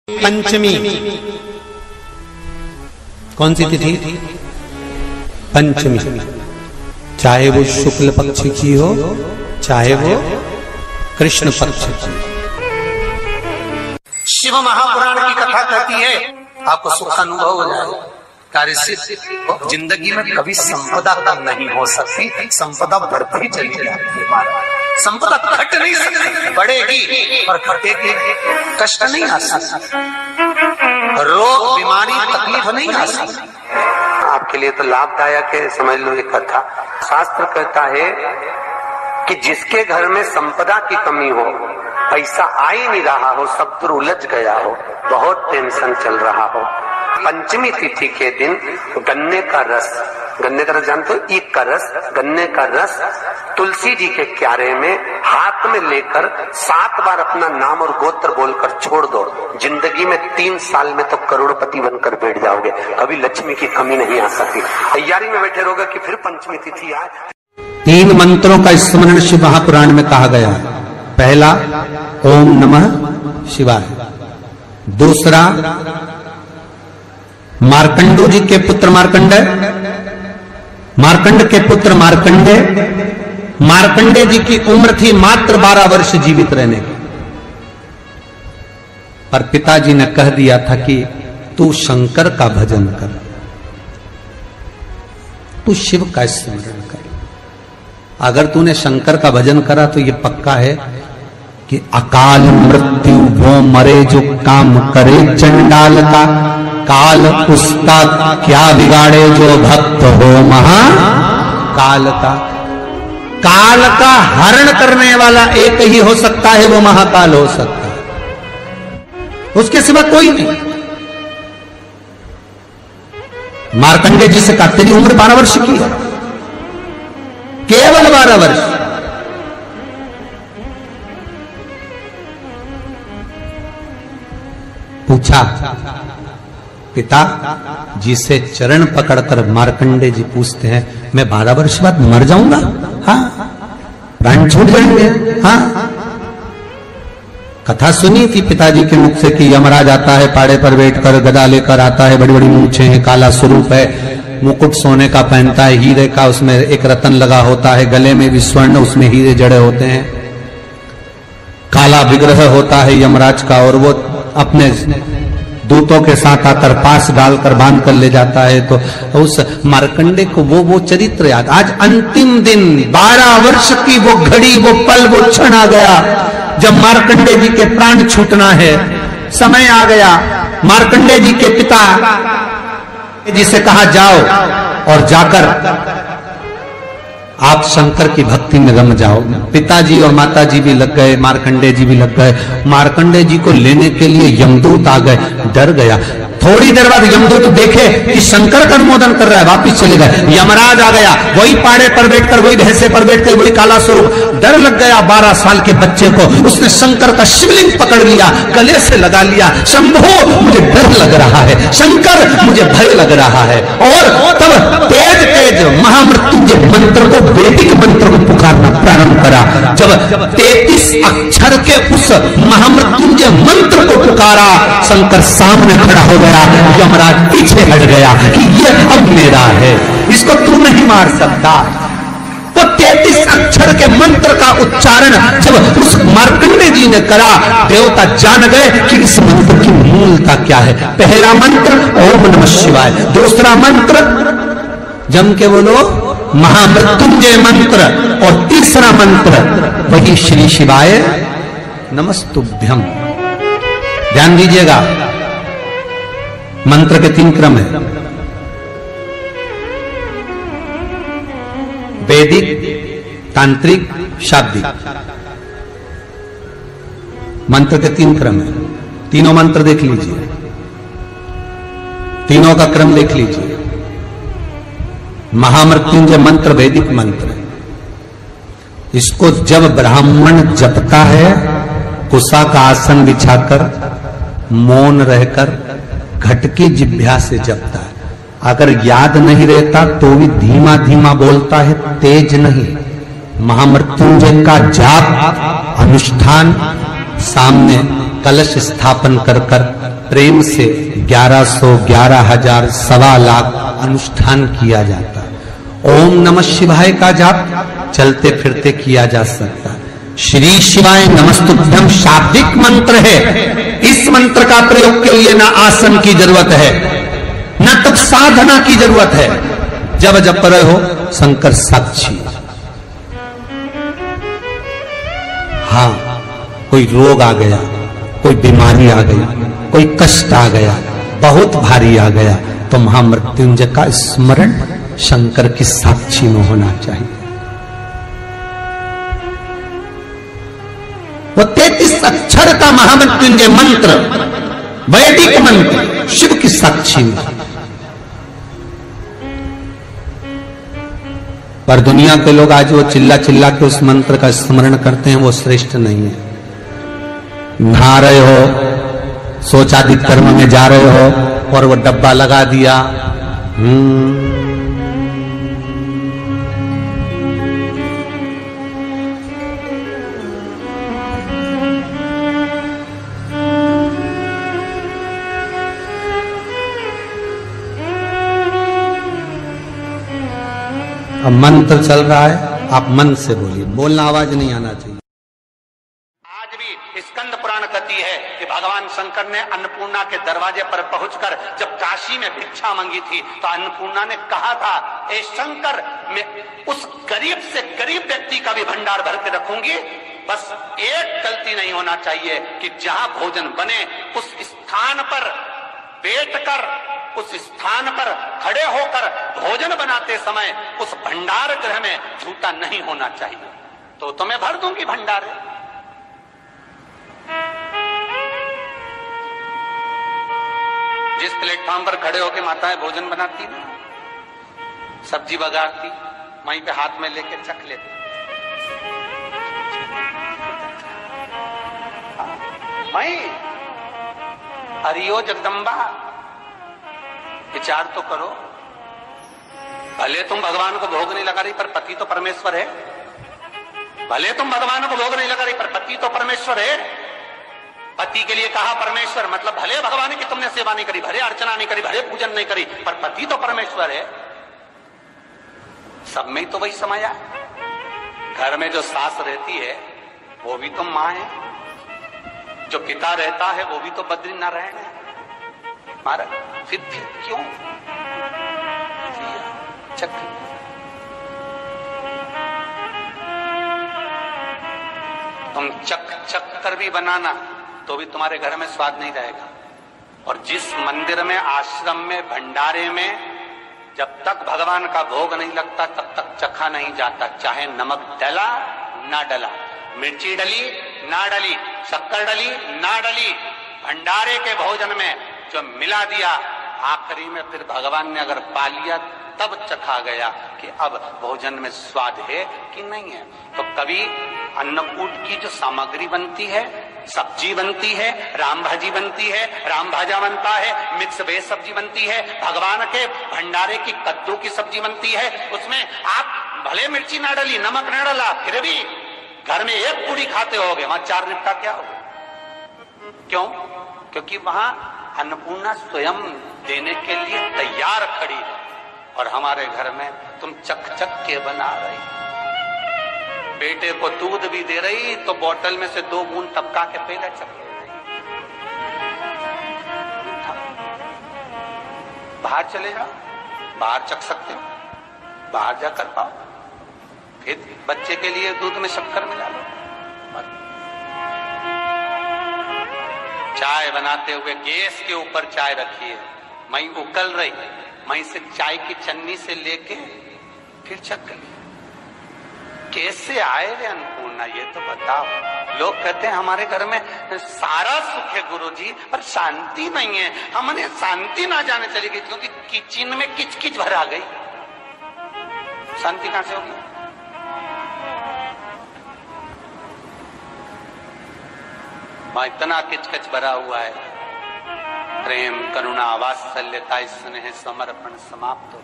पंचमी कौन सी तिथि? पंचमी। चाहे वो शुक्ल पक्ष की हो, चाहे वो कृष्ण पक्ष की। शिव महापुराण की कथा कहती है, आपको सुख अनुभव हो जाए। कार्य सिद्ध। जिंदगी में कभी संपदा कम नहीं हो सकती, संपदा बढ़ती चली जाती है। संपदा घट नहीं सकती, बढ़ेगी और घटेगी। कष्ट नहीं आ सकता, रोग बीमारी तकलीफ नहीं आ सकती। आपके लिए तो लाभदायक है, समझ लो ये कथा। शास्त्र कहता है कि जिसके घर में संपदा की कमी हो, पैसा आ ही नहीं रहा हो, सब तो उलझ गया हो, बहुत टेंशन चल रहा हो, पंचमी तिथि के दिन गन्ने का रस जानते हो, ईख का रस, गन्ने का रस तुलसी जी के क्यारे में हाथ में लेकर 7 बार अपना नाम और गोत्र बोलकर छोड़ दो। जिंदगी में 3 साल में तो करोड़पति बनकर बैठ जाओगे, कभी लक्ष्मी की कमी नहीं आ सकती। तैयारी में बैठे रहोगे कि फिर पंचमी तिथि आए। 3 मंत्रों का स्मरण शिव महापुराण में कहा गया। पहला ओम नमः शिवाय, दूसरा मार्कंडू जी के पुत्र मार्कंडेय, मार्कंड के पुत्र मार्कंडेय, मार्कंडेय जी की उम्र थी मात्र 12 वर्ष जीवित रहने की, पर पिताजी ने कह दिया था कि तू शंकर का भजन कर, तू शिव का स्मरण कर। अगर तूने शंकर का भजन करा तो ये पक्का है कि अकाल मृत्यु वो मरे जो काम करे चंडाल का, काल उसका क्या बिगाड़े जो भक्त हो महा काल का। काल का हरण करने वाला एक ही हो सकता है, वो महाकाल हो सकता है, उसके सिवा कोई नहीं। मार्कंडेय जी से कहा तेरी उम्र 12 वर्ष की है, केवल 12 वर्ष। पूछा पिता जी से चरण पकड़कर मार्कंडेय जी पूछते हैं, मैं 12 वर्ष बाद मर जाऊंगा? हाँ, प्राण छूट जाएंगे। हाँ, कथा सुनी थी पिताजी के मुख से कि यमराज आता है, पाड़े पर बैठकर गदा लेकर आता है, बड़ी बड़ी मूंछें हैं, काला स्वरूप है, मुकुट सोने का पहनता है, हीरे का उसमें एक रतन लगा होता है, गले में भी स्वर्ण, उसमें हीरे जड़े होते हैं, काला विग्रह होता है यमराज का, और वो अपने दूतों के साथ आकर पास डालकर बांध कर ले जाता है। तो उस मार्कंडेय को वो चरित्र याद। आज अंतिम दिन 12 वर्ष की वो घड़ी, वो पल, वो क्षण आ गया जब मार्कंडेय जी के प्राण छूटना है। समय आ गया। मार्कंडेय जी के पिता जी से कहा जाओ और जाकर आप शंकर की भक्ति में रम जाओ। पिताजी और माताजी भी लग गए, मार्कंडेय जी भी लग गए। मार्कंडेय जी को लेने के लिए यमदूत आ गए, डर गया। थोड़ी देर बाद यमदूत देखे कि शंकर का अनुमोदन कर रहा है, वापिस चले गए। यमराज आ गया, वही पाड़े पर बैठकर, वही भैंसे पर बैठकर, वही काला स्वरूप। डर लग गया 12 साल के बच्चे को। उसने शंकर का शिवलिंग पकड़ लिया, गले से लगा लिया, शंभो मुझे डर लग रहा है, शंकर मुझे भय लग रहा है। और तब तेज तेज महामृत्युंजय मंत्र को, वैदिक मंत्र को पुकारना प्रारंभ करा। जब 33 अक्षर के उस महामृत्युंजय मंत्र को पुकारा, शंकर सामने खड़ा हो गया। यमराज पीछे हट गया कि ये अब मेरा है, इसको तू नहीं मार सकता। तो 33 अक्षर के मंत्र का उच्चारण जब उस मार्कंडेय जी ने करा, देवता जान गए कि इस मंत्र की मूलता क्या है। पहला मंत्र ओम नमः शिवाय, दूसरा मंत्र जम के बोलो महामृत्युंजय मंत्र, और तीसरा मंत्र वही श्री शिवाय नमस्तुभ्यम। ध्यान दीजिएगा, मंत्र के 3 क्रम है, वैदिक, तांत्रिक, शाब्दिक। मंत्र के 3 क्रम है। तीनों मंत्र देख लीजिए, तीनों का क्रम देख लीजिए। महामृत्युंजय मंत्र वैदिक मंत्र, इसको जब ब्राह्मण जपता है, कुशा का आसन बिछाकर, मौन रहकर, घट की जिह्वा से जपता है। अगर याद नहीं रहता तो भी धीमा धीमा बोलता है, तेज नहीं। महामृत्युंजय का जाप अनुष्ठान, सामने कलश स्थापन कर कर प्रेम से 1100, 11,000, 1,25,00,000 अनुष्ठान किया जाता है। ओम नमः शिवाय का जाप चलते फिरते किया जा सकता है। श्री शिवाय नमस्तुभ्यम शाब्दिक मंत्र है। इस मंत्र का प्रयोग के लिए ना आसन की जरूरत है, ना तब साधना की जरूरत है। जब जब पर हो शंकर साक्षी। हाँ, कोई रोग आ गया, कोई बीमारी आ गई, कोई कष्ट आ गया, बहुत भारी आ गया, तो महामृत्युंजय का स्मरण शंकर की साक्षी में होना चाहिए। वो 33 अक्षर का महामृत्युंजय मंत्र, वैदिक मंत्र, शिव की साक्षी में। पर दुनिया के लोग आज वो चिल्ला चिल्ला के उस मंत्र का स्मरण करते हैं, वो श्रेष्ठ नहीं है। नहा रहे हो, सोचादि कर्म में जा रहे हो और वो डब्बा लगा दिया, अब मंत्र चल रहा है, आप मन से बोलिए, बोलना आवाज नहीं आना चाहिए। आज भी स्कंद पुराण कहती है कि भगवान शंकर ने अन्नपूर्णा के दरवाजे पर पहुंचकर जब काशी में भिक्षा मांगी थी तो अन्नपूर्णा ने कहा था, ए शंकर, मैं उस गरीब से गरीब व्यक्ति का भी भंडार भर के रखूंगी, बस एक गलती नहीं होना चाहिए कि जहां भोजन बने उस स्थान पर बैठकर, उस स्थान पर खड़े होकर भोजन बनाते समय उस भंडार गृह में झूठा नहीं होना चाहिए। तो तुम्हें भर दूंगी भंडार। जिस प्लेटफॉर्म पर खड़े होकर माताएं भोजन बनाती ना, सब्जी बघारती, वहीं पे हाथ में लेके चख लेती। वहीं हरियो जगदम्बा, विचार तो करो। भले तुम भगवान को भोग नहीं लगा रही, पर पति तो परमेश्वर है। भले तुम भगवान को भोग नहीं लगा रही, पर पति तो परमेश्वर है। पति के लिए कहा परमेश्वर, मतलब भले भगवान की तुमने सेवा नहीं करी, भले अर्चना नहीं करी, भले पूजन नहीं करी, पर पति तो परमेश्वर है। सब में तो वही समाया। घर में जो सास रहती है वो भी तो मां है, जो पिता रहता है वो भी तो बद्रीनारायण है। महाराज फिर क्यों चक्र? तुम चक कर भी बनाना तो भी तुम्हारे घर में स्वाद नहीं रहेगा। और जिस मंदिर में, आश्रम में, भंडारे में जब तक भगवान का भोग नहीं लगता तब तक चखा नहीं जाता, चाहे नमक डला ना डला, मिर्ची डली ना डली, शक्कर डली ना डली, भंडारे के भोजन में जो मिला दिया, आखिरी में फिर भगवान ने अगर पा लिया तब चखा गया कि अब भोजन में स्वाद है कि नहीं है। तो कभी अन्नकूट की जो सामग्री बनती है, सब्जी बनती है, राम भाजी बनती है, राम भाजा बनता है, मिक्स वेज सब्जी बनती है, भगवान के भंडारे की कद्दू की सब्जी बनती है, उसमें आप भले मिर्ची ना डली, नमक ना डला, फिर भी घर में एक पूरी खाते होगे, वहां 4 निपटा क्या होगा? क्यों? क्योंकि वहां अन्नपूर्णा स्वयं देने के लिए तैयार खड़ी है। और हमारे घर में तुम चक चक के बना रही, बेटे को दूध भी दे रही तो बोतल में से 2 बूंद टपका के पहले चक ले रही। बाहर चले जाओ, बाहर चख सकते हो, बाहर जा कर पाओ, फिर बच्चे के लिए दूध में शक्कर मिला लो। चाय बनाते हुए गैस के ऊपर चाय रखी है, मई उकल रही, मई से चाय की चन्नी से लेके फिर चख ली। कैसे आए रे अन्नपूर्णा, ये तो बताओ। लोग कहते हैं हमारे घर में सारा सुख है गुरुजी, पर शांति नहीं है। हमने शांति ना जाने चली गई क्योंकि किचन में किच किच भरा गई। शांति कहां से होगी? वहां इतना किचकिच भरा हुआ है, प्रेम, करुणा, वात्सल्यता, स्नेह, समर्पण समाप्त हो।